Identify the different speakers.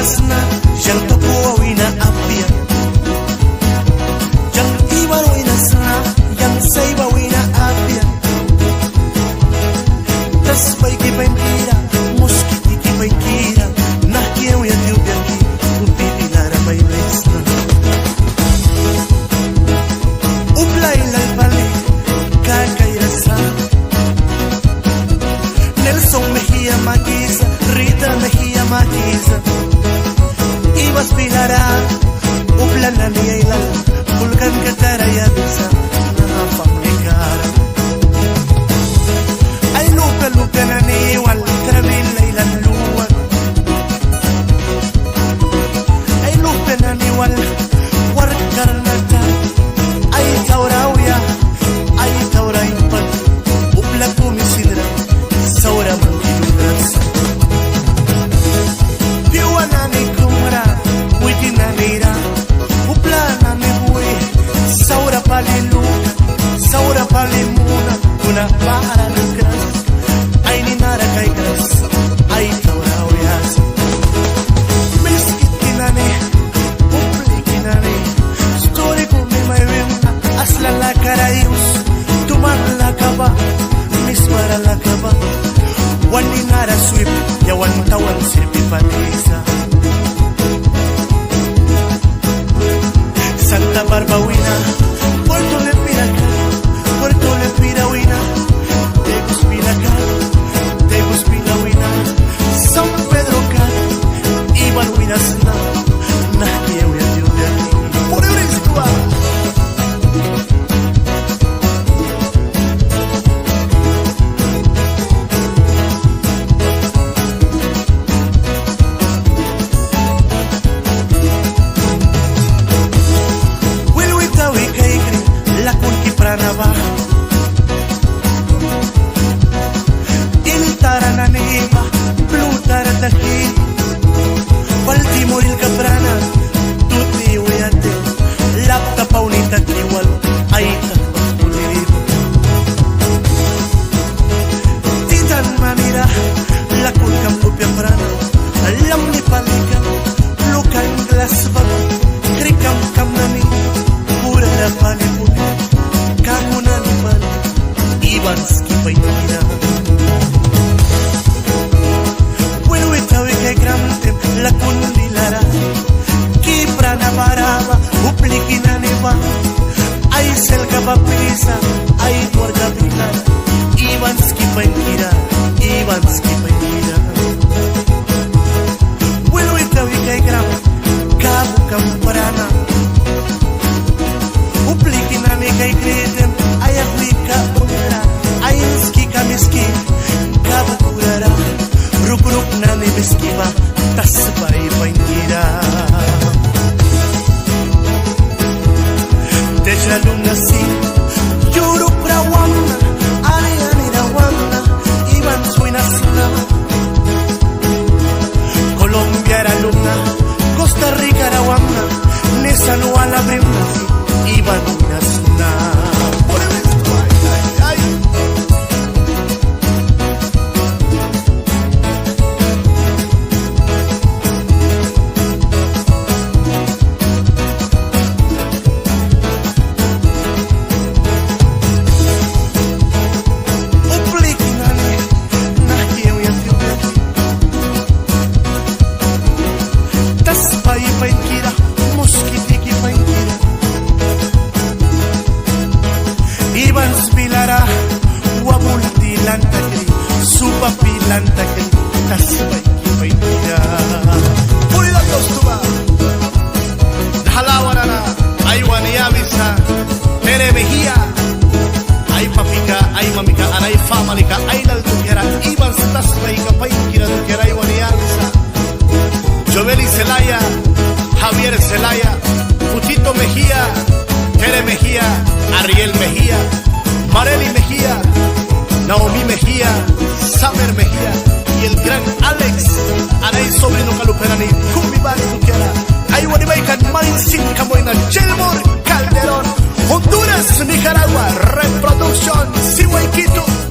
Speaker 1: winasna yang toko wina apia yang iba winasna yang saiba wina apia tas bai ki mentira mosquiti ki mentira na que eu ia tiu aqui o pipilara bai lesna o blaila vale cacairasa Nelson Mejía Maquiza Rita Mejía Maquiza Ibas Pilará Uplana Niela Vulcan Catara y Avisa Nafa Mekara Ay Luca Luca Naniwal Caramela y la Lua Ay Luca Naniwal Warcarnata Ay Taurauya Ay Tauraipan Upla Kumisidra Saura Mantiludras Piwanani Kumra Witinanira Uplana mi bui Saura Palilu Saura Palimuna Una para lucras Ay Ninara Kaikras Ay Taura Uyas Miskitinani Uplikinani Story Kumi Maywimna Asla la Karayus Tuman la Kaba Mismara la Kaba Waninara sweep ya wantawan sirpi patisa Santa Barbawina Puerto Lepirawina Tegus Pilawina San Pedro Cal Iban Winasna Nadie huya de un de aquí Por Euristua Pranava Iltarananiva Plutaratahi Baltimore il Caprana Tutti uyate Lapta paunita kiwal Aita puliriva Titan manira La kulkam lupia prana Lamni palika Lukan glasva Krikam kamnani Pura la palipuna Kakuna niman Ibanski painira Wiluitawi kay gramtem La kundilara Kiprana baraba Uplikina niba Ay selga bapisa Ay torga pilar Ibanski painira Wiluitawi kay gram Kabu kamprana Uplikina ni kay kritem Ay aplika unera Ay inski kamiski Kabu kurara Ruk na ni miskiba Tasbay paingira Deja luna sin Yuru prawamna Ani rawamna Iban suinasna Colombia era luna Costa Rica rawamna Nesa no a la brimna Iban Winasna Lantakri tasbay kipaitira Purida kostuba Halawarana Aywan Yavisa Tere Mejía Ay papika Ay mamika Aray famalika Ay naltukera Iban tasbay kapaikira Tukera Aywan Yavisa Joveli Zelaya Javier Zelaya Putito Mejía Tere Mejía Ariel Mejía Mareli Mejía Naomi Mejía, Samer Mejía y el gran Alex Anay sobrino Caluperani, Cumbibani Tuquera, Aywanimaikan Marinsin Camoina, Chelmore Calderón, Honduras, Nicaragua, Reproducción, Sihuayquito.